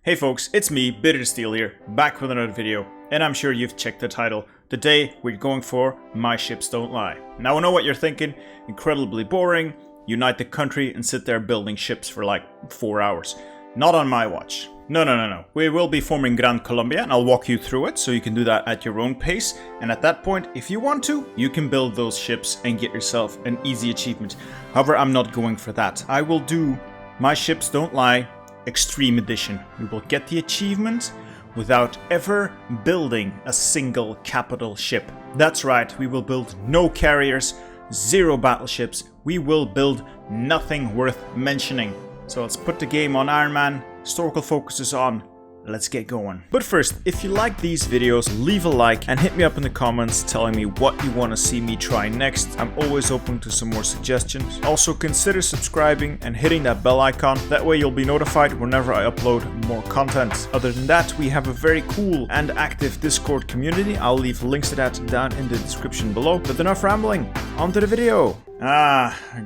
Hey folks, it's me, Bitter Steel here, back with another video, and I'm sure you've checked the title. Today, we're going for My Ships Don't Lie. Now I know what you're thinking, incredibly boring, unite the country and sit there building ships for like 4 hours. Not on my watch. No. We will be forming Gran Colombia, and I'll walk you through it, so you can do that at your own pace, and at that point, if you want to, you can build those ships and get yourself an easy achievement. However, I'm not going for that. I will do My Ships Don't Lie Extreme Edition. We will get the achievement without ever building a single capital ship. That's right, we will build no carriers, 0 battleships, we will build nothing worth mentioning. So let's put the game on Iron Man, historical focus is on, let's get going. But first, if you like these videos, leave a like and hit me up in the comments telling me what you want to see me try next. I'm always open to some more suggestions. Also consider subscribing and hitting that bell icon. That way you'll be notified whenever I upload more content. Other than that, we have a very cool and active Discord community. I'll leave links to that down in the description below. But enough rambling, on to the video.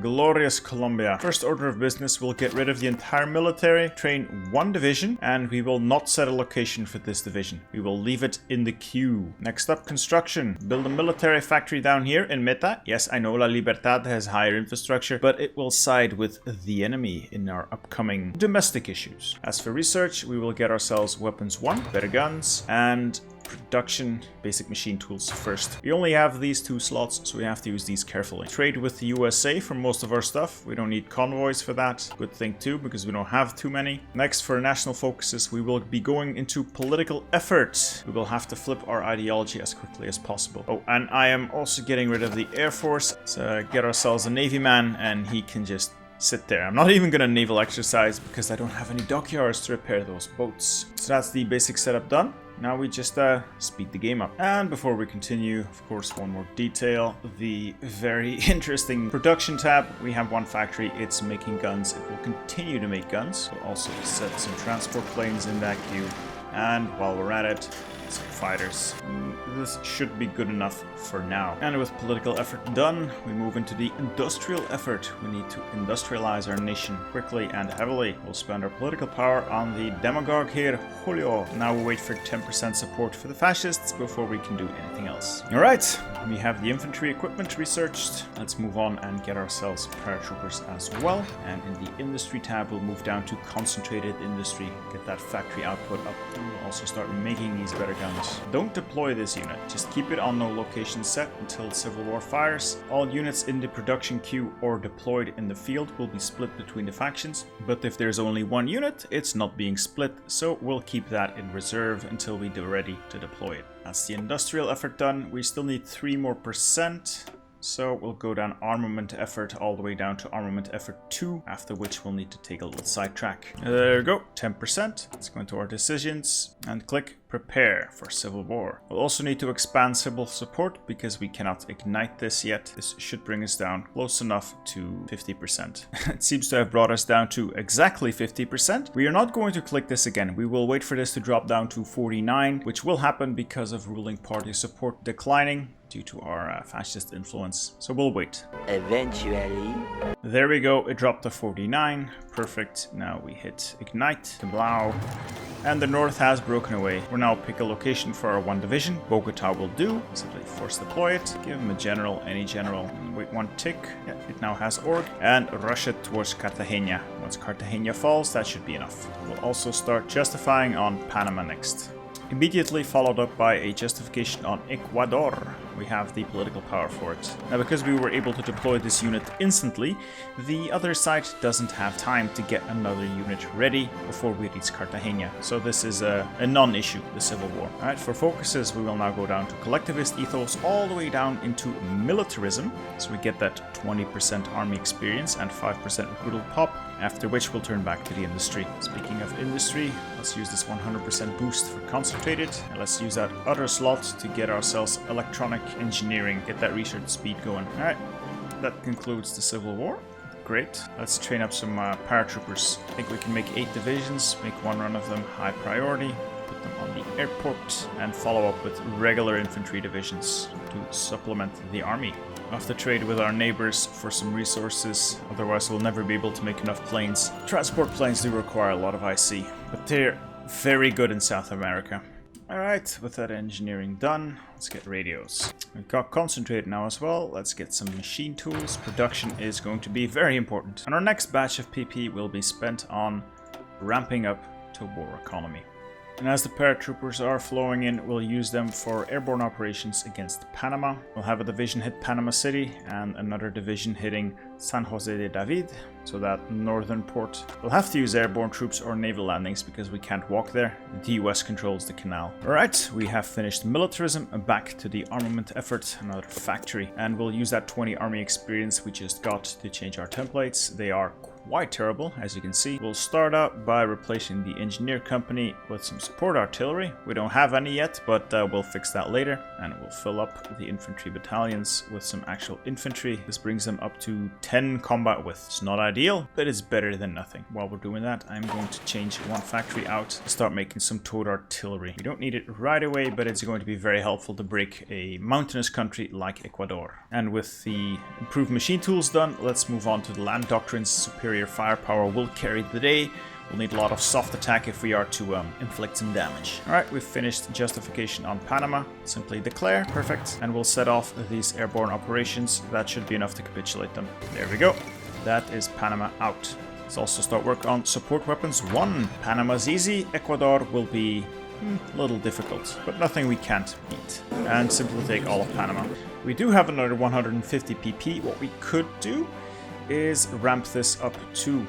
Glorious Colombia. First order of business, we'll get rid of the entire military, train 1 division, and we will not set a location for this division. We will leave it in the queue. Next up, construction. Build a military factory down here in Meta. Yes, I know La Libertad has higher infrastructure, but it will side with the enemy in our upcoming domestic issues. As for research, we will get ourselves weapons 1, better guns, and production, basic machine tools first. We only have these 2 slots, so we have to use these carefully. Trade with the USA for most of our stuff. We don't need convoys for that. Good thing too, because we don't have too many. Next, for national focuses, we will be going into political effort. We will have to flip our ideology as quickly as possible. Oh, and I am also getting rid of the Air Force. So get ourselves a Navy man, and he can just sit there. I'm not even gonna naval exercise because I don't have any dockyards to repair those boats. So that's the basic setup done. Now we just speed the game up. And before we continue, of course, one more detail. The very interesting production tab. We have 1 factory, it's making guns. It will continue to make guns. We'll also set some transport planes in that queue. And while we're at it, some fighters. This should be good enough for now. And with political effort done, we move into the industrial effort. We need to industrialize our nation quickly and heavily. We'll spend our political power on the demagogue here, Julio. Now we'll wait for 10% support for the fascists before we can do anything else. Alright, we have the infantry equipment researched. Let's move on and get ourselves paratroopers as well. And in the industry tab, we'll move down to concentrated industry. Get that factory output up. And we'll also start making these better guns. Don't deploy this unit, just keep it on no location set until Civil War fires. All units in the production queue or deployed in the field will be split between the factions, but if there's only 1 unit, it's not being split, so we'll keep that in reserve until we're ready to deploy it. That's the industrial effort done. We still need 3 more %. So we'll go down armament effort all the way down to armament effort 2, after which we'll need to take a little sidetrack. There we go, 10%. Let's go into our decisions and click prepare for civil war. We'll also need to expand civil support because we cannot ignite this yet. This should bring us down close enough to 50%. It seems to have brought us down to exactly 50%. We are not going to click this again. We will wait for this to drop down to 49, which will happen because of ruling party support declining due to our fascist influence. So we'll wait. Eventually. There we go, it dropped to 49. Perfect. Now we hit ignite. Kablow. And the north has broken away. We'll now pick a location for our 1 division. Bogota will do. Simply force deploy it. Give him a general, any general. And wait 1 tick. Yeah, it now has org. And rush it towards Cartagena. Once Cartagena falls, that should be enough. We'll also start justifying on Panama next. Immediately followed up by a justification on Ecuador. We have the political power for it. Now, because we were able to deploy this unit instantly, the other side doesn't have time to get another unit ready before we reach Cartagena. So this is a non-issue, the Civil War. Alright, for focuses, we will now go down to collectivist ethos all the way down into militarism. So we get that 20% army experience and 5% recruital pop. After which we'll turn back to the industry. Speaking of industry, let's use this 100% boost for concentrated. And let's use that other slot to get ourselves electronic engineering, get that research speed going. Alright, that concludes the Civil War. Great. Let's train up some paratroopers. I think we can make 8 divisions, make 1 run of them high priority, put them on the airport, and follow up with regular infantry divisions to supplement the army. We'll have to trade with our neighbors for some resources, otherwise we'll never be able to make enough planes. Transport planes do require a lot of IC, but they're very good in South America. Alright, with that engineering done, let's get radios. We've got concentrate now as well. Let's get some machine tools. Production is going to be very important. And our next batch of PP will be spent on ramping up to war economy. And as the paratroopers are flowing in, we'll use them for airborne operations against Panama. We'll have a division hit Panama City and another division hitting San Jose de David, so that northern port. We'll have to use airborne troops or naval landings because we can't walk there. The US controls the canal. Alright, we have finished militarism, back to the armament effort, another factory. And we'll use that 20 army experience we just got to change our templates. They are quite terrible, as you can see. We'll start out by replacing the engineer company with some support artillery. We don't have any yet, but we'll fix that later. And we'll fill up the infantry battalions with some actual infantry. This brings them up to 10 combat width. It's not ideal, but it's better than nothing. While we're doing that, I'm going to change one factory out and start making some towed artillery. We don't need it right away, but it's going to be very helpful to break a mountainous country like Ecuador. And with the improved machine tools done, let's move on to the land doctrines. Superior firepower will carry the day. We'll need a lot of soft attack if we are to inflict some damage. Alright, we've finished justification on Panama. Simply declare, perfect. And we'll set off these airborne operations. That should be enough to capitulate them. There we go. That is Panama out. Let's also start work on support weapons 1. Panama's easy. Ecuador will be a little difficult, but nothing we can't beat. And simply take all of Panama. We do have another 150 PP. What we could do is ramp this up to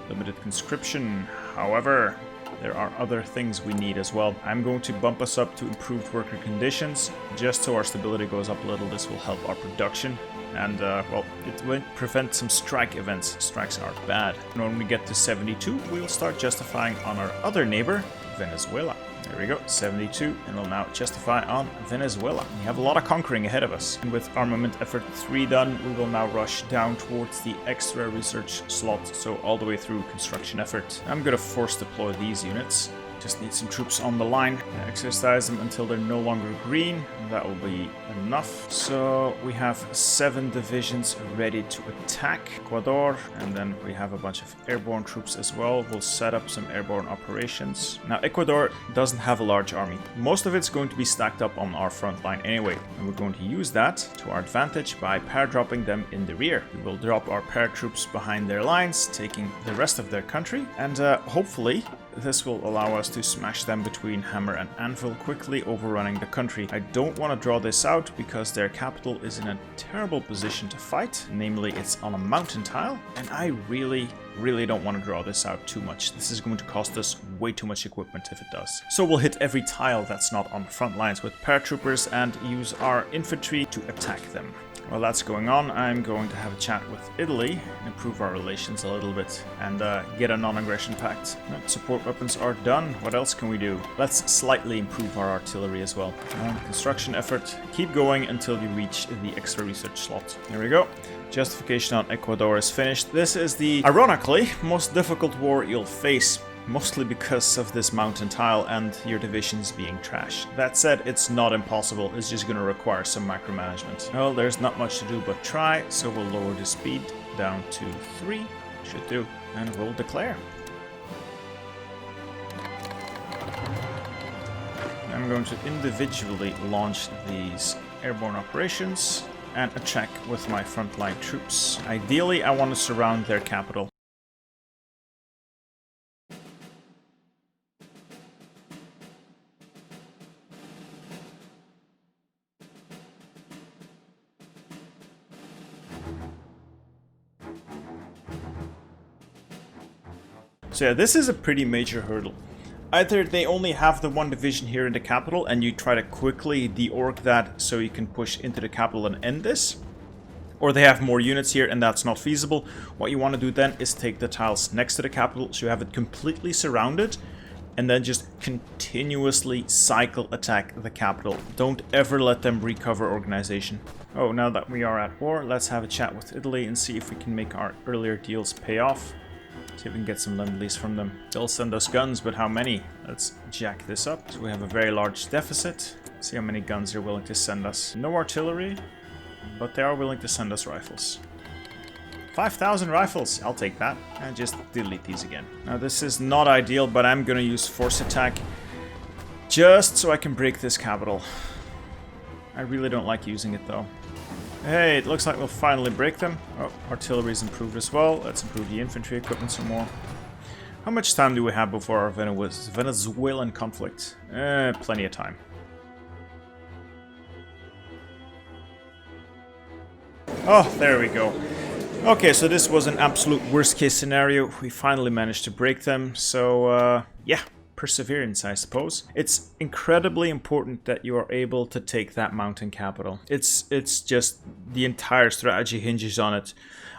limited conscription. However, there are other things we need as well. I'm going to bump us up to improved worker conditions, just so our stability goes up a little. This will help our production. And, well, it will prevent some strike events. Strikes are bad. And when we get to 72, we'll start justifying on our other neighbor, Venezuela. There we go, 72, and we'll now justify on Venezuela. We have a lot of conquering ahead of us. And with armament effort 3 done, we will now rush down towards the extra research slot, so all the way through construction effort. I'm gonna force deploy these units. Just need some troops on the line. Exercise them until they're no longer green. That will be enough. So we have 7 divisions ready to attack Ecuador. And then we have a bunch of airborne troops as well. We'll set up some airborne operations. Now Ecuador doesn't have a large army. Most of it's going to be stacked up on our front line anyway. And we're going to use that to our advantage by paradropping them in the rear. We will drop our paratroops behind their lines, taking the rest of their country. And hopefully this will allow us to smash them between hammer and anvil, quickly overrunning the country. I don't want to draw this out because their capital is in a terrible position to fight. Namely, it's on a mountain tile, and I really don't want to draw this out too much. This is going to cost us way too much equipment if it does. So we'll hit every tile that's not on the front lines with paratroopers and use our infantry to attack them. While that's going on, I'm going to have a chat with Italy, improve our relations a little bit, and get a non-aggression pact. Support weapons are done. What else can we do? Let's slightly improve our artillery as well. Construction effort. Keep going until you reach the extra research slot. There we go. Justification on Ecuador is finished. This is the, ironically, most difficult war you'll face. Mostly because of this mountain tile and your divisions being trash. That said, it's not impossible, it's just gonna require some micromanagement. Well, there's not much to do but try, so we'll lower the speed down to 3, should do, and we'll declare. I'm going to individually launch these airborne operations and attack with my frontline troops. Ideally, I want to surround their capital. So yeah, this is a pretty major hurdle. Either they only have the 1 division here in the capital and you try to quickly de-org that so you can push into the capital and end this, or they have more units here and that's not feasible. What you want to do then is take the tiles next to the capital so you have it completely surrounded and then just continuously cycle attack the capital. Don't ever let them recover organization. Oh, now that we are at war, let's have a chat with Italy and see if we can make our earlier deals pay off. See if we can get some lend-lease from them. They'll send us guns, but how many? Let's jack this up. So we have a very large deficit. See how many guns they're willing to send us. No artillery, but they are willing to send us rifles. 5,000 rifles, I'll take that. And just delete these again. Now this is not ideal, but I'm gonna use force attack just so I can break this capital. I really don't like using it though. Hey, it looks like we'll finally break them. Oh, artillery's improved as well. Let's improve the infantry equipment some more. How much time do we have before our Venezuelan conflict? Plenty of time. Oh, there we go. Okay, so this was an absolute worst case scenario. We finally managed to break them. So, yeah, perseverance, I suppose. It's incredibly important that you are able to take that mountain capital. It's just the entire strategy hinges on it.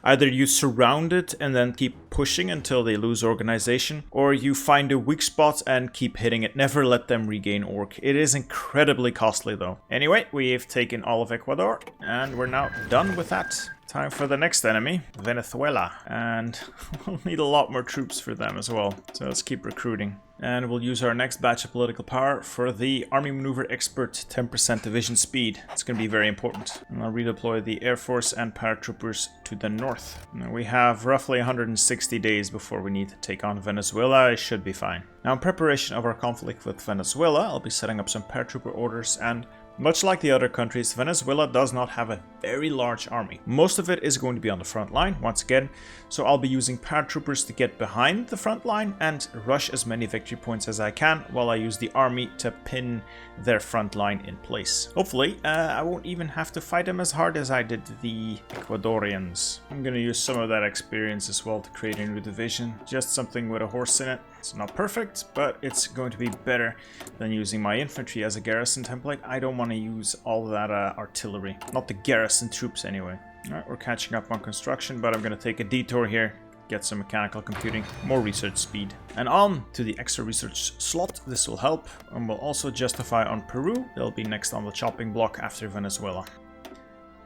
Either you surround it and then keep pushing until they lose organization, or you find a weak spot and keep hitting it. Never let them regain org. It is incredibly costly though. Anyway, we've taken all of Ecuador and we're now done with that. Time for the next enemy, Venezuela, and we'll need a lot more troops for them as well. So let's keep recruiting. And we'll use our next batch of political power for the Army Maneuver Expert 10% division speed. It's going to be very important. And I'll redeploy the Air Force and paratroopers to the north. Now we have roughly 160 days before we need to take on Venezuela. It should be fine. Now in preparation of our conflict with Venezuela, I'll be setting up some paratrooper orders, and much like the other countries, Venezuela does not have a very large army. Most of it is going to be on the front line, once again, so I'll be using paratroopers to get behind the front line and rush as many victory points as I can, while I use the army to pin their front line in place. Hopefully, I won't even have to fight them as hard as I did the Ecuadorians. I'm going to use some of that experience as well to create a new division, just something with a horse in it. It's not perfect, but it's going to be better than using my infantry as a garrison template. I don't want to use all that artillery, not the garrison troops anyway. Alright, we're catching up on construction, but I'm going to take a detour here, get some mechanical computing, more research speed. And on to the extra research slot. This will help, and will also justify on Peru. They'll be next on the chopping block after Venezuela.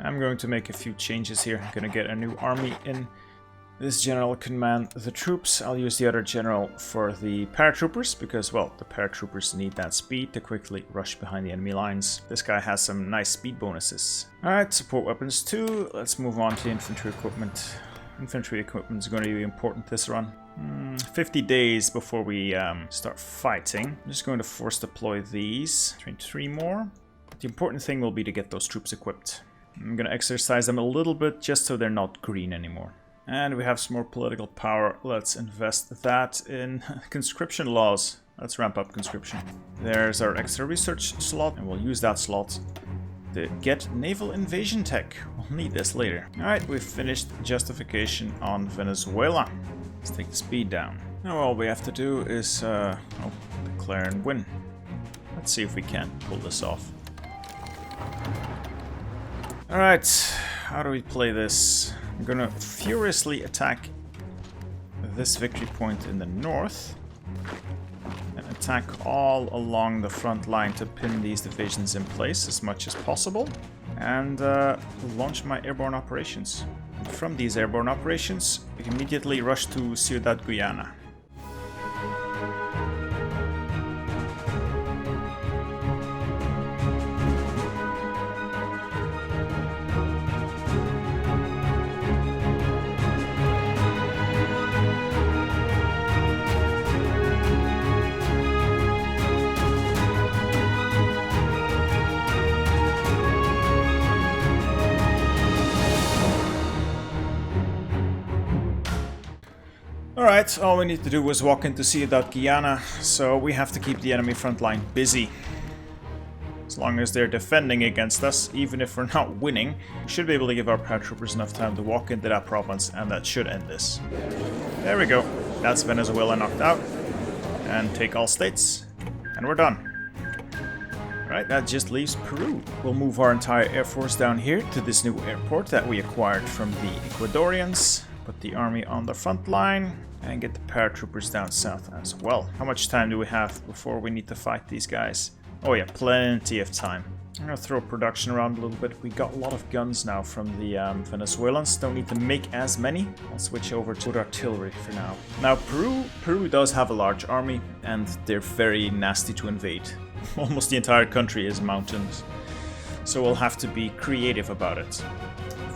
I'm going to make a few changes here. I'm going to get a new army in. This general can command the troops. I'll use the other general for the paratroopers because, well, the paratroopers need that speed to quickly rush behind the enemy lines. This guy has some nice speed bonuses. Alright, support weapons 2. Let's move on to infantry equipment. Infantry equipment is going to be important this run. 50 days before we start fighting. I'm just going to force deploy these. Train 3 more. The important thing will be to get those troops equipped. I'm going to exercise them a little bit just so they're not green anymore. And we have some more political power. Let's invest that in conscription laws. Let's ramp up conscription. There's our extra research slot, and we'll use that slot to get naval invasion tech. We'll need this later. Alright, we've finished justification on Venezuela. Let's take the speed down. Now all we have to do is declare and win. Let's see if we can pull this off. Alright, how do we play this? I'm gonna furiously attack this victory point in the north and attack all along the front line to pin these divisions in place as much as possible, and launch my airborne operations. And from these airborne operations, we can immediately rush to Ciudad Guyana. Alright, all we need to do was walk into Ciudad Guyana, so we have to keep the enemy front line busy. As long as they're defending against us, even if we're not winning, we should be able to give our paratroopers enough time to walk into that province, and that should end this. There we go. That's Venezuela knocked out. And take all states. And we're done. Alright, that just leaves Peru. We'll move our entire air force down here to this new airport that we acquired from the Ecuadorians. Put the army on the front line and get the paratroopers down south as well. How much time do we have before we need to fight these guys? Oh yeah, plenty of time. I'm gonna throw production around a little bit. We got a lot of guns now from the Venezuelans. Don't need to make as many. I'll switch over to artillery for now. Now Peru does have a large army, and they're very nasty to invade. Almost the entire country is mountains. So we'll have to be creative about it.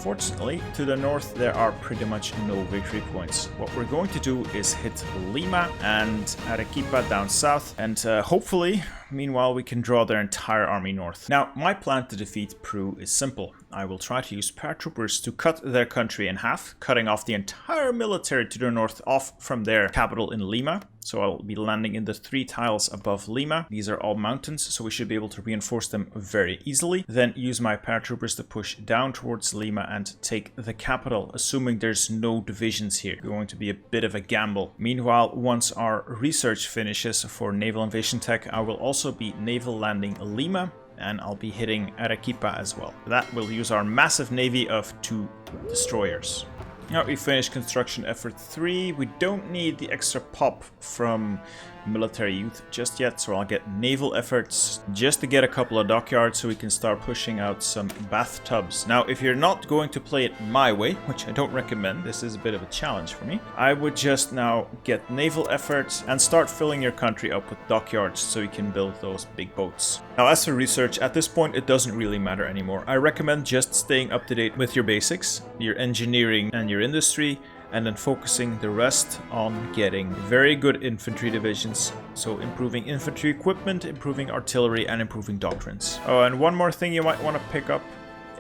Unfortunately, to the north there are pretty much no victory points. What we're going to do is hit Lima and Arequipa down south, and hopefully, meanwhile, we can draw their entire army north. Now, my plan to defeat Peru is simple. I will try to use paratroopers to cut their country in half, cutting off the entire military to the north off from their capital in Lima. So I'll be landing in the 3 tiles above Lima. These are all mountains, so we should be able to reinforce them very easily. Then use my paratroopers to push down towards Lima and take the capital, assuming there's no divisions here. Going to be a bit of a gamble. Meanwhile, once our research finishes for naval invasion tech, I will also be naval landing Lima, and I'll be hitting Arequipa as well. That will use our massive navy of 2 destroyers. Now we finished construction effort 3. We don't need the extra pop from military youth just yet, so I'll get naval efforts just to get a couple of dockyards so we can start pushing out some bathtubs. Now, if you're not going to play it my way, which I don't recommend, this is a bit of a challenge for me, I would just now get naval efforts and start filling your country up with dockyards so you can build those big boats. Now, as for research, at this point it doesn't really matter anymore. I recommend just staying up to date with your basics, your engineering and your industry, and then focusing the rest on getting very good infantry divisions. So improving infantry equipment, improving artillery, and improving doctrines. Oh, and one more thing you might want to pick up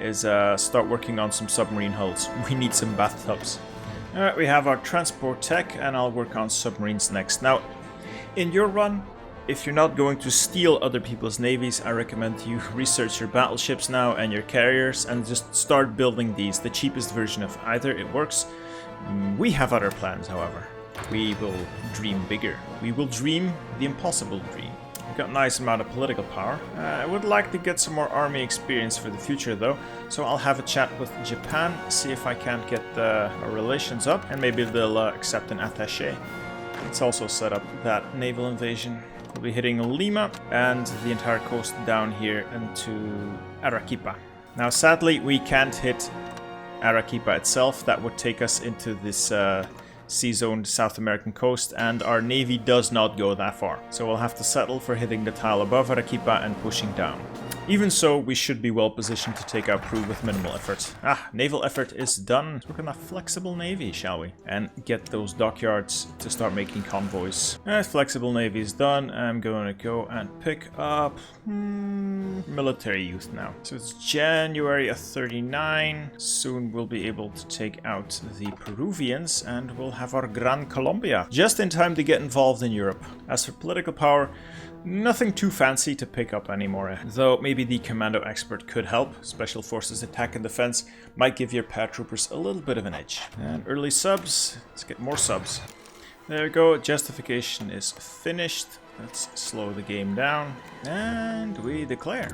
is start working on some submarine hulls. We need some bathtubs. Alright, we have our transport tech, and I'll work on submarines next. Now, in your run, if you're not going to steal other people's navies, I recommend you research your battleships now and your carriers and just start building these. The cheapest version of either, it works. We have other plans, however. We will dream bigger. We will dream the impossible dream. We've got a nice amount of political power. I would like to get some more army experience for the future though, so I'll have a chat with Japan, see if I can't get our relations up, and maybe they'll accept an attaché. Let's also set up that naval invasion. We'll be hitting Lima and the entire coast down here into Arequipa. Now sadly we can't hit Arequipa itself. That would take us into this sea-zoned South American coast, and our navy does not go that far. So we'll have to settle for hitting the tile above Arequipa and pushing down. Even so, we should be well positioned to take out Peru with minimal effort. Naval effort is done. Let's work on that flexible navy, shall we? And get those dockyards to start making convoys. Flexible navy is done. I'm going to go and pick up military youth now. So it's January of 39. Soon we'll be able to take out the Peruvians, and we'll have our Gran Colombia just in time to get involved in Europe. As for political power, nothing too fancy to pick up anymore, though maybe the commando expert could help. Special forces attack and defense might give your paratroopers a little bit of an edge. And early subs, let's get more subs. There we go, justification is finished. Let's slow the game down, and we declare.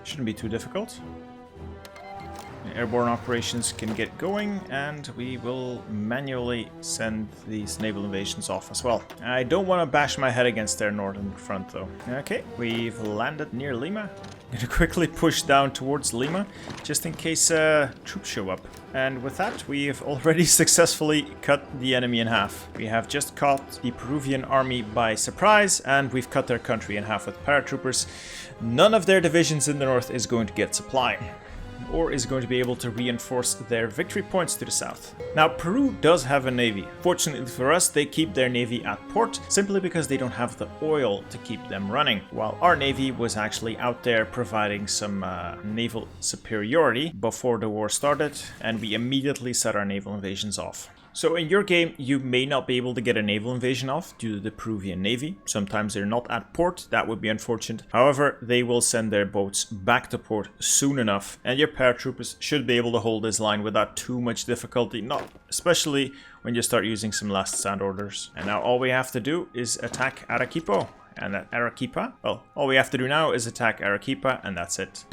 Shouldn't be too difficult. Airborne operations can get going, and we will manually send these naval invasions off as well. I don't want to bash my head against their northern front though. Okay, we've landed near Lima. I'm gonna quickly push down towards Lima, just in case troops show up. And with that, we've already successfully cut the enemy in half. We have just caught the Peruvian army by surprise, and we've cut their country in half with paratroopers. None of their divisions in the north is going to get supply, or is going to be able to reinforce their victory points to the south. Now, Peru does have a navy. Fortunately for us, they keep their navy at port simply because they don't have the oil to keep them running, while our navy was actually out there providing some naval superiority before the war started, and we immediately set our naval invasions off. So in your game, you may not be able to get a naval invasion off due to the Peruvian navy. Sometimes they're not at port, that would be unfortunate. However, they will send their boats back to port soon enough, and your paratroopers should be able to hold this line without too much difficulty, especially when you start using some last stand orders. And now all we have to do is attack Arequipa. And at Arequipa, well, all we have to do now is attack Arequipa, and that's it.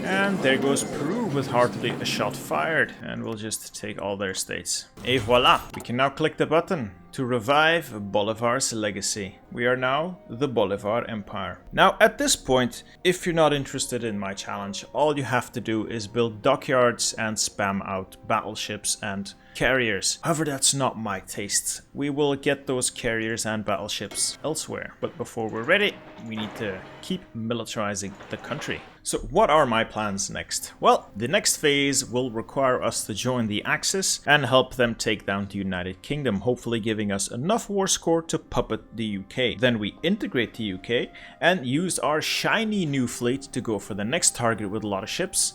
And there goes Peru with hardly a shot fired, and we'll just take all their states. Et voila! We can now click the button. to revive Bolivar's legacy. We are now the Bolivar Empire. Now, at this point, if you're not interested in my challenge, all you have to do is build dockyards and spam out battleships and carriers. However, that's not my taste. We will get those carriers and battleships elsewhere. But before we're ready, we need to keep militarizing the country. So what are my plans next? Well, the next phase will require us to join the Axis and help them take down the United Kingdom, hopefully giving us enough war score to puppet the UK. Then we integrate the UK and use our shiny new fleet to go for the next target with a lot of ships.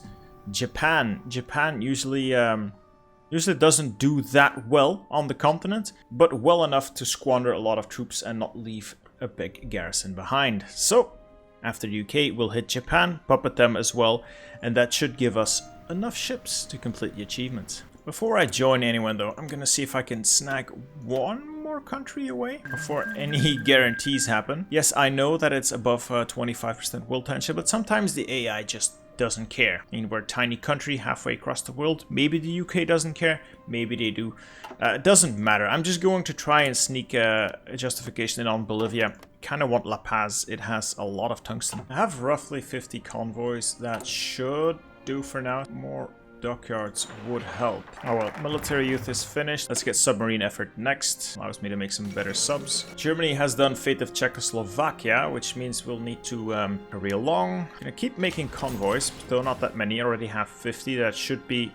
Japan. Japan usually doesn't do that well on the continent, but well enough to squander a lot of troops and not leave a big garrison behind. So after the UK, we'll hit Japan, puppet them as well, and that should give us enough ships to complete the achievement. Before I join anyone though, I'm gonna see if I can snag one more country away before any guarantees happen. Yes, I know that it's above 25% world tension, but sometimes the AI just doesn't care. I mean, we're a tiny country halfway across the world. Maybe the UK doesn't care, maybe they do. It doesn't matter. I'm just going to try and sneak a justification in on Bolivia. Kind of want La Paz. It has a lot of tungsten. I have roughly 50 convoys. That should do for now. More dockyards would help. Oh well, military youth is finished. Let's get submarine effort next. Allows me to make some better subs. Germany has done Fate of Czechoslovakia, which means we'll need to hurry along. Gonna keep making convoys, though not that many. I already have 50. That should be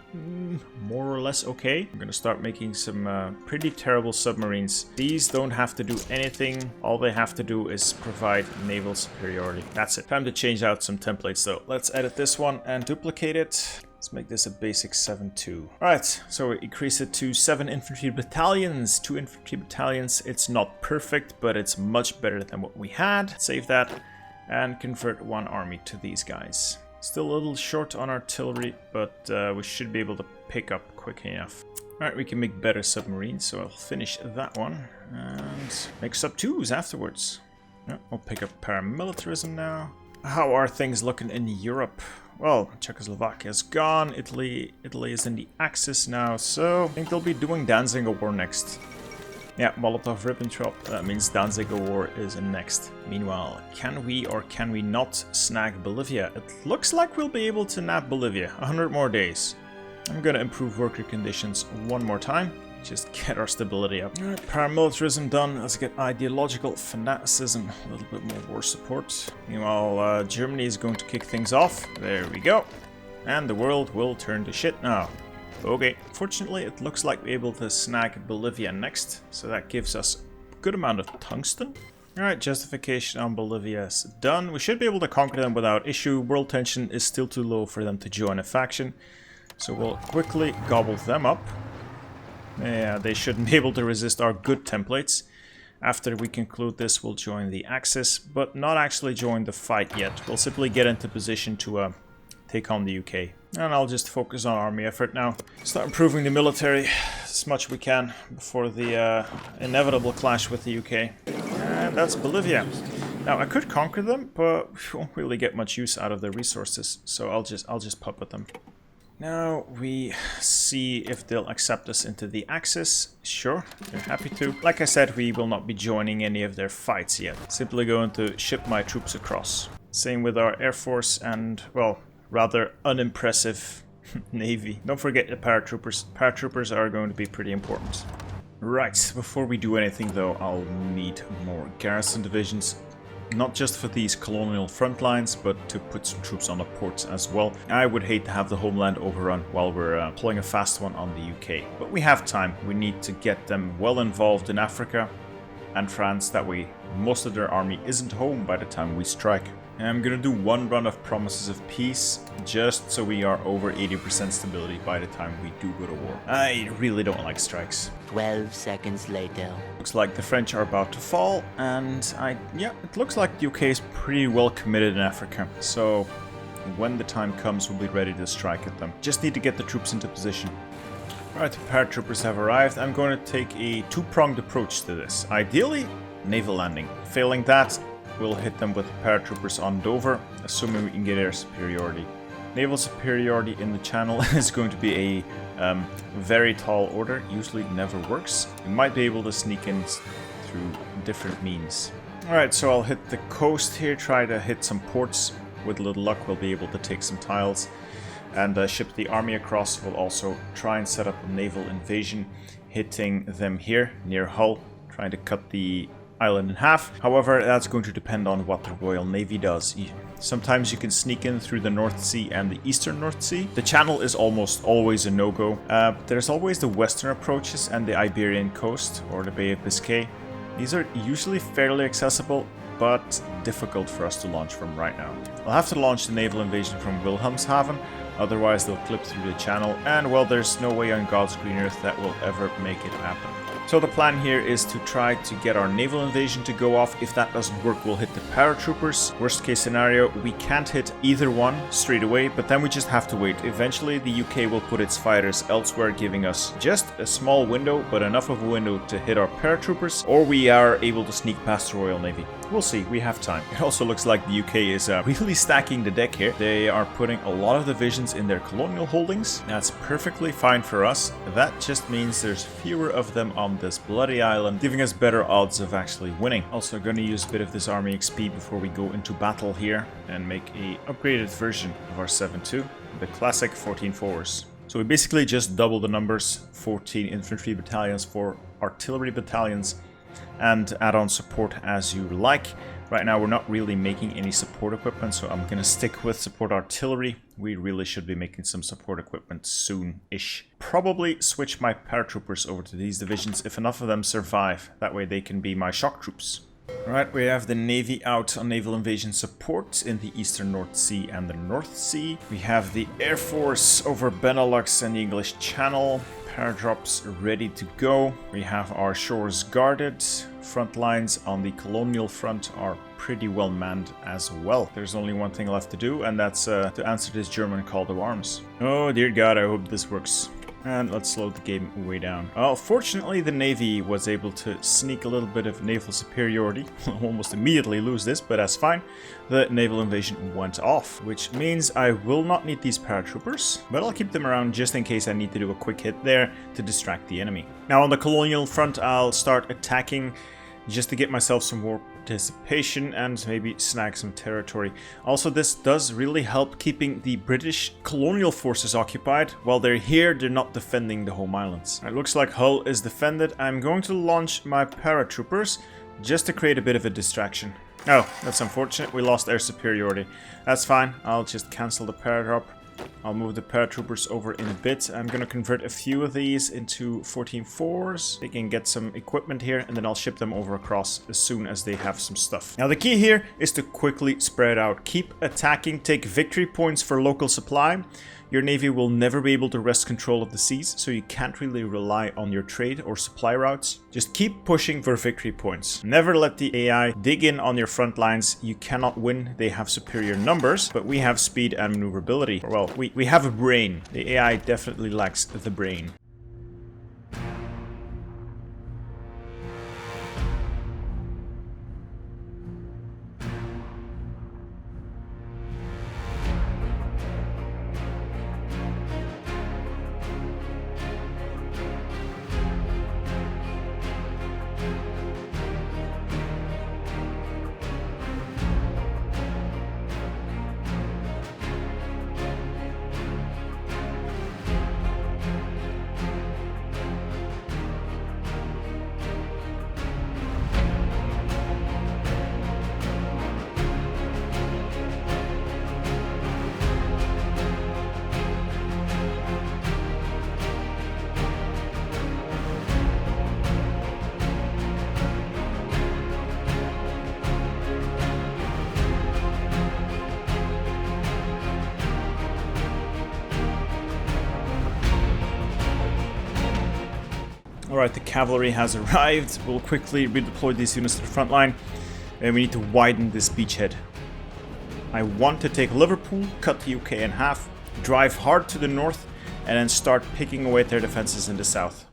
more or less okay. I'm gonna start making some pretty terrible submarines. These don't have to do anything. All they have to do is provide naval superiority. That's it. Time to change out some templates though. Let's edit this one and duplicate it. Let's make this a basic 7-2. Alright, so we increase it to 7 infantry battalions. 2 infantry battalions. It's not perfect, but it's much better than what we had. Save that and convert 1 army to these guys. Still a little short on artillery, but we should be able to pick up quick enough. Alright, we can make better submarines, so I'll finish that one and make sub-2s afterwards. Yeah, we'll pick up paramilitarism now. How are things looking in Europe? Well, Czechoslovakia's gone, Italy is in the Axis now, so I think they'll be doing Danziger War next. Yeah, Molotov-Ribbentrop, that means Danziger War is next. Meanwhile, can we or can we not snag Bolivia? It looks like we'll be able to nab Bolivia, 100 more days. I'm gonna improve worker conditions one more time. Just get our stability up. Alright, paramilitarism done. Let's get ideological fanaticism. A little bit more war support. Meanwhile, Germany is going to kick things off. There we go. And the world will turn to shit now. Okay. Fortunately, it looks like we're able to snag Bolivia next. So that gives us a good amount of tungsten. Alright, justification on Bolivia is done. We should be able to conquer them without issue. World tension is still too low for them to join a faction. So we'll quickly gobble them up. Yeah, they shouldn't be able to resist our good templates. After we conclude this, we'll join the Axis, but not actually join the fight yet. We'll simply get into position to take on the UK. And I'll just focus on army effort now. Start improving the military as much as we can before the inevitable clash with the UK. And that's Bolivia. Now, I could conquer them, but we won't really get much use out of their resources, so I'll just puppet them. Now we see if they'll accept us into the Axis. Sure, they're happy to. Like I said, we will not be joining any of their fights yet. Simply going to ship my troops across. Same with our Air Force and, well, rather unimpressive Navy. Don't forget the paratroopers. Paratroopers are going to be pretty important. Right, before we do anything though, I'll need more garrison divisions. Not just for these colonial front lines, but to put some troops on the ports as well. I would hate to have the homeland overrun while we're pulling a fast one on the UK. But we have time. We need to get them well involved in Africa and France. That way most of their army isn't home by the time we strike. And I'm gonna do one run of Promises of Peace, just so we are over 80% stability by the time we do go to war. I really don't like strikes. 12 seconds later. Looks like the French are about to fall, and yeah, it looks like the UK is pretty well committed in Africa. So when the time comes, we'll be ready to strike at them. Just need to get the troops into position. Alright, the paratroopers have arrived. I'm going to take a two-pronged approach to this. Ideally, naval landing. Failing that, we'll hit them with paratroopers on Dover, assuming we can get air superiority. Naval superiority in the channel is going to be a very tall order. Usually never works. You might be able to sneak in through different means. Alright, so I'll hit the coast here, try to hit some ports. With a little luck, we'll be able to take some tiles and ship the army across. We'll also try and set up a naval invasion, hitting them here near Hull, trying to cut the island in half. However, that's going to depend on what the Royal Navy does. Sometimes you can sneak in through the North Sea and the Eastern North Sea. The channel is almost always a no-go. There's always the western approaches and the Iberian coast, or the Bay of Biscay. These are usually fairly accessible, but difficult for us to launch from right now. I'll have to launch the naval invasion from Wilhelmshaven, otherwise they'll clip through the channel, and well, there's no way on God's green earth that will ever make it happen. So the plan here is to try to get our naval invasion to go off. If that doesn't work, we'll hit the paratroopers. Worst case scenario, we can't hit either one straight away, but then we just have to wait. Eventually, the UK will put its fighters elsewhere, giving us just a small window, but enough of a window to hit our paratroopers, or we are able to sneak past the Royal Navy. We'll see, we have time. It also looks like the UK is really stacking the deck here. They are putting a lot of divisions in their colonial holdings. That's perfectly fine for us. That just means there's fewer of them on this bloody island, giving us better odds of actually winning. Also going to use a bit of this army XP before we go into battle here and make a upgraded version of our 7-2, the classic 14-4s. So we basically just double the numbers, 14 infantry battalions, 4 artillery battalions, and add on support as you like. Right now we're not really making any support equipment, so I'm gonna stick with support artillery. We really should be making some support equipment soon-ish. Probably switch my paratroopers over to these divisions if enough of them survive. That way they can be my shock troops. Alright, we have the Navy out on naval invasion support in the Eastern North Sea and the North Sea. We have the Air Force over Benelux and the English Channel. Paradrops ready to go. We have our shores guarded. Front lines on the colonial front are pretty well manned as well. There's only one thing left to do, and that's to answer this German call to arms. Oh dear God, I hope this works. And let's slow the game way down. Well, fortunately the Navy was able to sneak a little bit of naval superiority. Almost immediately lose this, but that's fine. The naval invasion went off, which means I will not need these paratroopers, but I'll keep them around just in case I need to do a quick hit there to distract the enemy. Now on the colonial front, I'll start attacking just to get myself some more participation and maybe snag some territory. Also, this does really help keeping the British colonial forces occupied. While they're here, they're not defending the home islands. It looks like Hull is defended. I'm going to launch my paratroopers just to create a bit of a distraction. Oh, that's unfortunate. We lost air superiority. That's fine. I'll just cancel the paradrop. I'll move the paratroopers over in a bit. I'm going to convert a few of these into 14-4s. They can get some equipment here, and then I'll ship them over across as soon as they have some stuff. Now the key here is to quickly spread out. Keep attacking, take victory points for local supply. Your navy will never be able to wrest control of the seas, so you can't really rely on your trade or supply routes. Just keep pushing for victory points. Never let the AI dig in on your front lines. You cannot win. They have superior numbers, but we have speed and maneuverability. Well, we have a brain. The AI definitely lacks the brain. Alright, the cavalry has arrived. We'll quickly redeploy these units to the front line. And we need to widen this beachhead. I want to take Liverpool, cut the UK in half, drive hard to the north, and then start picking away at their defenses in the south.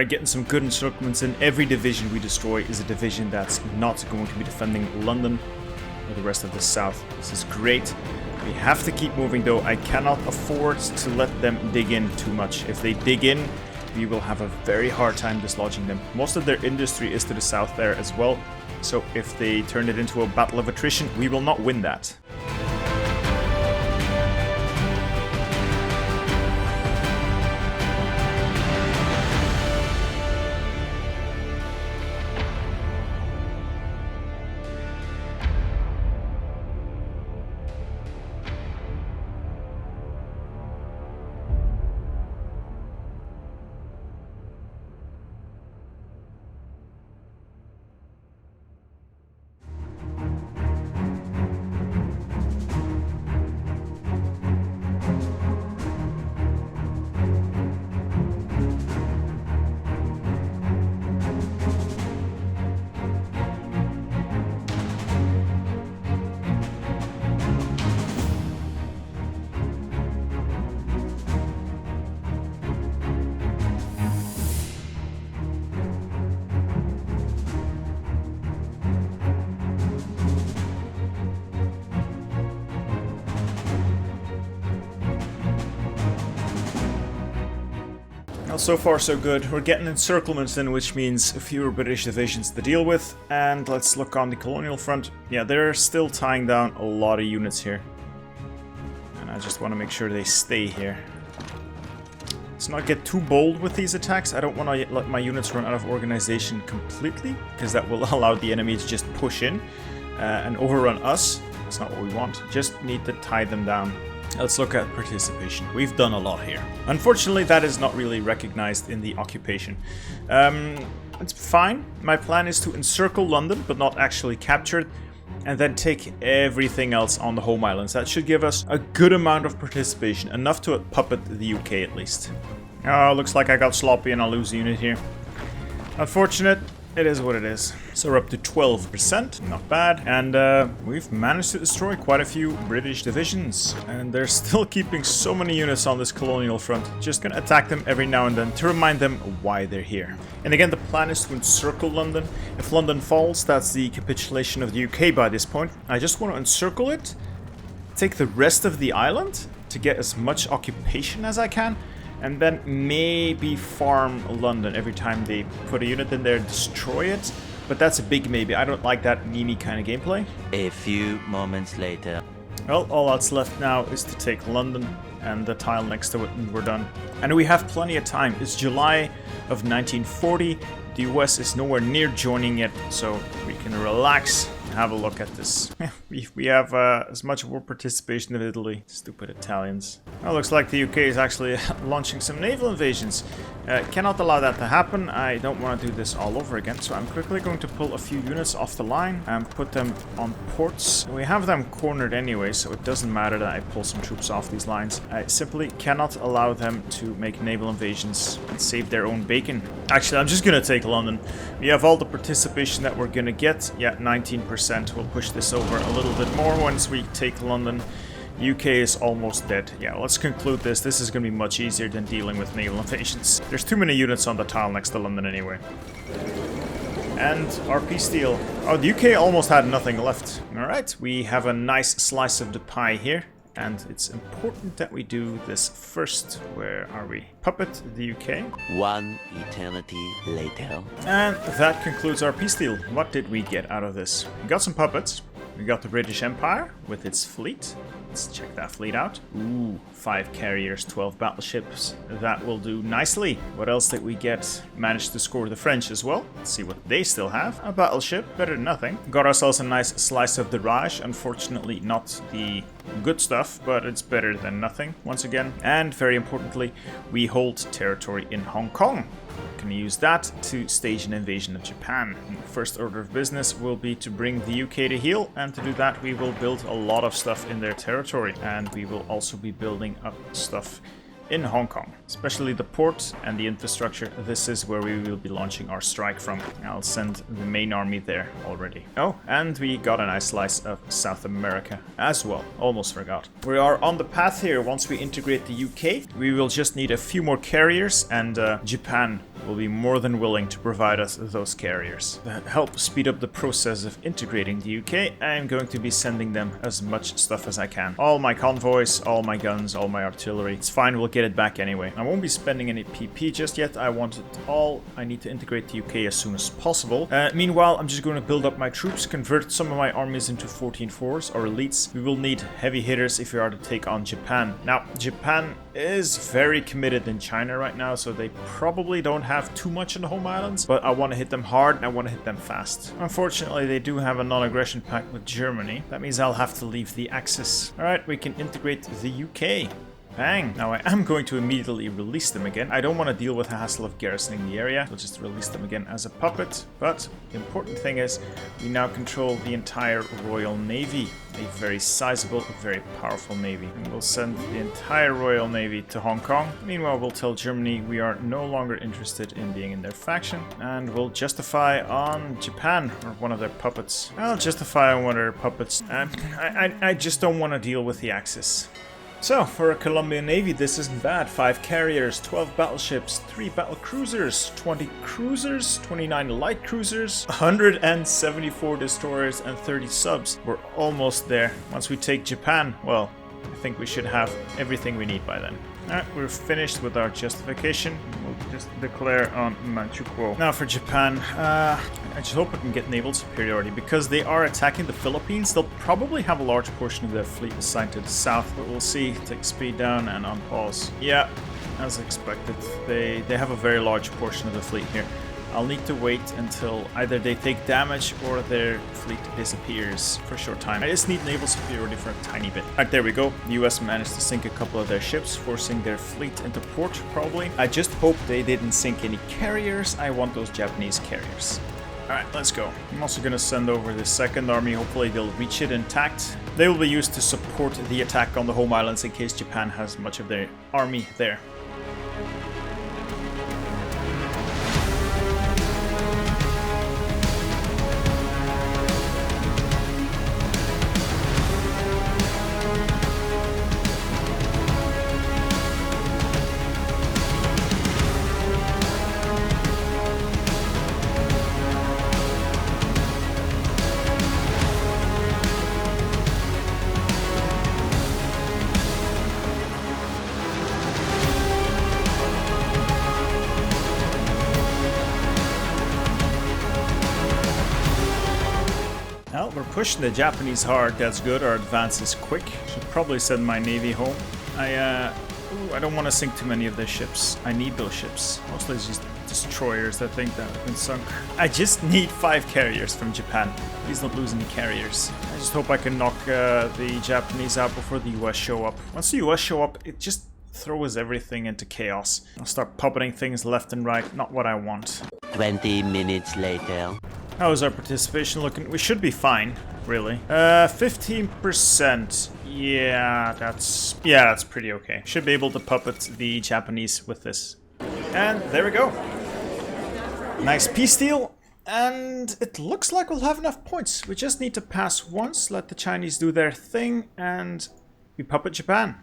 Alright, getting some good encirclements in. Every division we destroy is a division that's not going to be defending London or the rest of the south. This is great. We have to keep moving though. I cannot afford to let them dig in too much. If they dig in, we will have a very hard time dislodging them. Most of their industry is to the south there as well. So if they turn it into a battle of attrition, we will not win that. Well, so far so good. We're getting encirclements in, which means fewer British divisions to deal with. And let's look on the colonial front. Yeah, they're still tying down a lot of units here. And I just want to make sure they stay here. Let's not get too bold with these attacks. I don't want to let my units run out of organization completely, because that will allow the enemy to just push in and overrun us. That's not what we want. Just need to tie them down. Let's look at participation. We've done a lot here. Unfortunately, that is not really recognized in the occupation. It's fine. My plan is to encircle London, but not actually capture it, and then take everything else on the home islands. That should give us a good amount of participation, enough to puppet the UK at least. Oh, looks like I got sloppy and I'll lose a unit here. Unfortunate. It is what it is. So we're up to 12%, not bad. And we've managed to destroy quite a few British divisions. And they're still keeping so many units on this colonial front. Just gonna attack them every now and then to remind them why they're here. And again, the plan is to encircle London. If London falls, that's the capitulation of the UK by this point. I just want to encircle it, take the rest of the island to get as much occupation as I can, and then maybe farm London every time they put a unit in there, destroy it. But that's a big maybe. I don't like that meme kind of gameplay. A few moments later. Well, all that's left now is to take London and the tile next to it, and we're done. And we have plenty of time. It's July of 1940. The US is nowhere near joining yet, so we can relax and have a look at this. we have as much war participation as Italy. Stupid Italians. Well, looks like the UK is actually launching some naval invasions. Cannot allow that to happen. I don't want to do this all over again, so I'm quickly going to pull a few units off the line and put them on ports. We have them cornered anyway, so it doesn't matter that I pull some troops off these lines. I simply cannot allow them to make naval invasions and save their own bacon. Actually, I'm just gonna take London. We have all the participation that we're gonna get. Yeah, 19%. We'll push this over a little bit more once we take London. UK is almost dead. Yeah, let's conclude this. This is going to be much easier than dealing with naval invasions. There's too many units on the tile next to London anyway. And our peace deal. Oh, the UK almost had nothing left. Alright, we have a nice slice of the pie here. And it's important that we do this first. Where are we? Puppet the UK. One eternity later. And that concludes our peace deal. What did we get out of this? We got some puppets. We got the British Empire with its fleet. Let's check that fleet out. Ooh, 5 carriers, 12 battleships. That will do nicely. What else did we get? Managed to score the French as well. Let's see what they still have. A battleship, better than nothing. Got ourselves a nice slice of the Raj. Unfortunately, not the good stuff, but it's better than nothing, once again. And very importantly, we hold territory in Hong Kong. Can use that to stage an invasion of Japan. First order of business will be to bring the UK to heel, and to do that we will build a lot of stuff in their territory, and we will also be building up stuff in Hong Kong, especially the port and the infrastructure. This is where we will be launching our strike from. I'll send the main army there already. Oh, and we got a nice slice of South America as well. Almost forgot. We are on the path here. Once we integrate the UK, we will just need a few more carriers, and Japan will be more than willing to provide us those carriers. To help speed up the process of integrating the UK, I am going to be sending them as much stuff as I can. All my convoys, all my guns, all my artillery. It's fine, we'll get it back anyway. I won't be spending any PP just yet. I want it all. I need to integrate the UK as soon as possible. Meanwhile, I'm just going to build up my troops, convert some of my armies into 14-4s or elites. We will need heavy hitters if we are to take on Japan. Now, Japan is very committed in China right now, so they probably don't have too much on the home islands, but I want to hit them hard and I want to hit them fast. Unfortunately, they do have a non-aggression pact with Germany. That means I'll have to leave the Axis. Alright, we can integrate the UK. Bang! Now I am going to immediately release them again. I don't want to deal with the hassle of garrisoning the area. I'll just release them again as a puppet. But the important thing is we now control the entire Royal Navy. A very sizable, very powerful navy. And we'll send the entire Royal Navy to Hong Kong. Meanwhile, we'll tell Germany we are no longer interested in being in their faction. And we'll justify on Japan, or one of their puppets. I'll justify on one of their puppets. I just don't want to deal with the Axis. So, for a Colombian Navy, this isn't bad. 5 carriers, 12 battleships, 3 battle cruisers, 20 cruisers, 29 light cruisers, 174 destroyers, and 30 subs. We're almost there. Once we take Japan, well, I think we should have everything we need by then. Alright, we're finished with our justification. We'll just declare on Manchukuo. Now for Japan, I just hope we can get naval superiority. Because they are attacking the Philippines, they'll probably have a large portion of their fleet assigned to the south. But we'll see. Take speed down and on pause. Yeah, as expected. They have a very large portion of the fleet here. I'll need to wait until either they take damage or their fleet disappears for a short time. I just need naval superiority for a tiny bit. Alright, there we go. The US managed to sink a couple of their ships, forcing their fleet into port, probably. I just hope they didn't sink any carriers. I want those Japanese carriers. Alright, let's go. I'm also going to send over the second army. Hopefully they'll reach it intact. They will be used to support the attack on the home islands in case Japan has much of their army there. Well, we're pushing the Japanese hard. That's good. Our advance is quick. Should probably send my navy home. I don't want to sink too many of their ships. I need those ships. Mostly it's just destroyers, I think, that have been sunk. I just need 5 carriers from Japan. Please don't lose any carriers. I just hope I can knock the Japanese out before the US show up. Once the US show up, it just throws everything into chaos. I'll start puppeting things left and right. Not what I want. 20 minutes later. How is our participation looking? We should be fine, really. 15%. Yeah, that's pretty okay. Should be able to puppet the Japanese with this. And there we go. Nice peace deal. And it looks like we'll have enough points. We just need to pass once, let the Chinese do their thing, and we puppet Japan.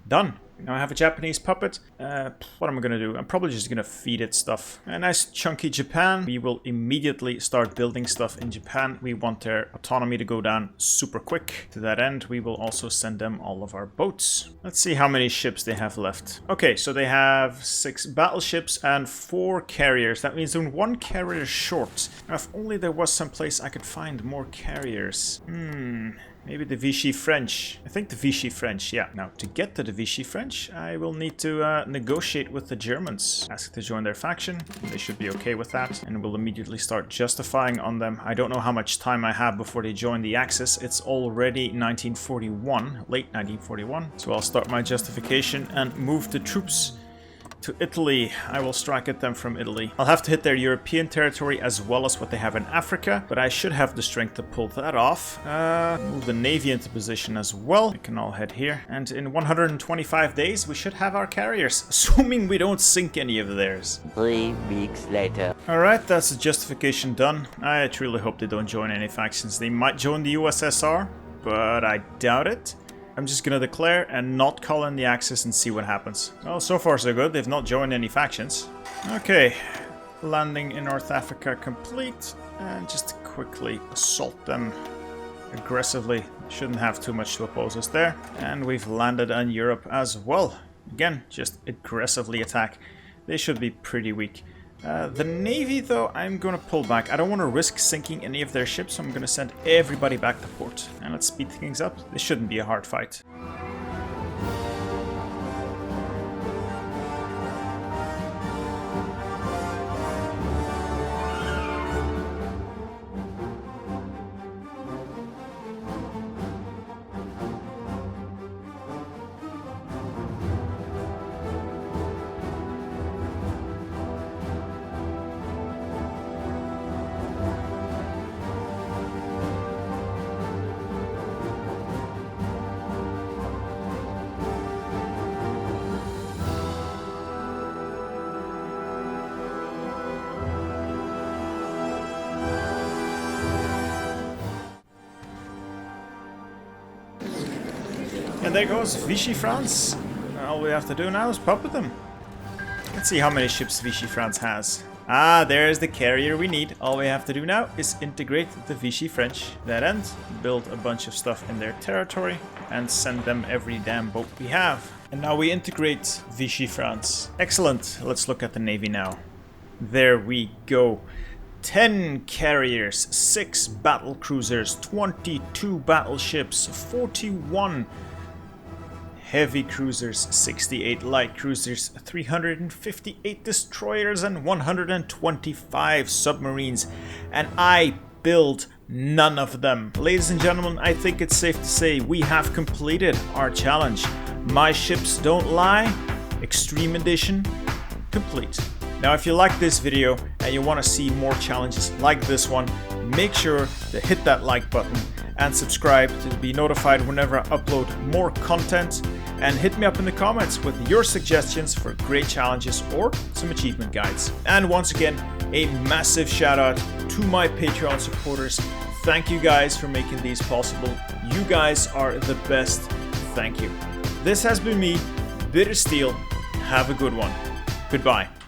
Done. Now I have a Japanese puppet. What am I gonna do? I'm probably just gonna feed it stuff. A nice chunky Japan. We will immediately start building stuff in Japan. We want their autonomy to go down super quick. To that end, we will also send them all of our boats. Let's see how many ships they have left. Okay, so they have 6 battleships and 4 carriers. That means they're 1 carrier short. Now, if only there was some place I could find more carriers. Maybe the Vichy French. I think the Vichy French, yeah. Now, to get to the Vichy French, I will need to negotiate with the Germans. Ask to join their faction. They should be okay with that. And we'll immediately start justifying on them. I don't know how much time I have before they join the Axis. It's already 1941, late 1941. So I'll start my justification and move the troops to Italy. I will strike at them from Italy. I'll have to hit their European territory as well as what they have in Africa, but I should have the strength to pull that off. Move the navy into position as well. We can all head here. And in 125 days, we should have our carriers, assuming we don't sink any of theirs. 3 weeks later. Alright, that's the justification done. I truly hope they don't join any factions. They might join the USSR, but I doubt it. I'm just gonna declare and not call in the Axis and see what happens. Well, so far so good. They've not joined any factions. Okay, landing in North Africa complete, and just quickly assault them aggressively. Shouldn't have too much to oppose us there. And we've landed on Europe as well. Again, just aggressively attack. They should be pretty weak. The Navy, though, I'm going to pull back. I don't want to risk sinking any of their ships, so I'm going to send everybody back to port. And let's speed things up. This shouldn't be a hard fight. And there goes Vichy France. All we have to do now is pop with them. Let's see how many ships Vichy France has. Ah, there's the carrier we need. All we have to do now is integrate the Vichy French. That end, build a bunch of stuff in their territory, and send them every damn boat we have. And now we integrate Vichy France. Excellent. Let's look at the Navy now. There we go. 10 carriers, 6 battle cruisers, 22 battleships, 41 heavy cruisers, 68 light cruisers, 358 destroyers, and 125 submarines. And I build none of them. Ladies and gentlemen, I think it's safe to say we have completed our challenge. My ships don't lie. Extreme edition complete. Now, if you like this video and you want to see more challenges like this one, make sure to hit that like button and subscribe to be notified whenever I upload more content, and hit me up in the comments with your suggestions for great challenges or some achievement guides. And once again, a massive shout out to my Patreon supporters. Thank you guys for making these possible. You guys are the best. Thank you. This has been me, Bitter Steel. Have a good one. Goodbye.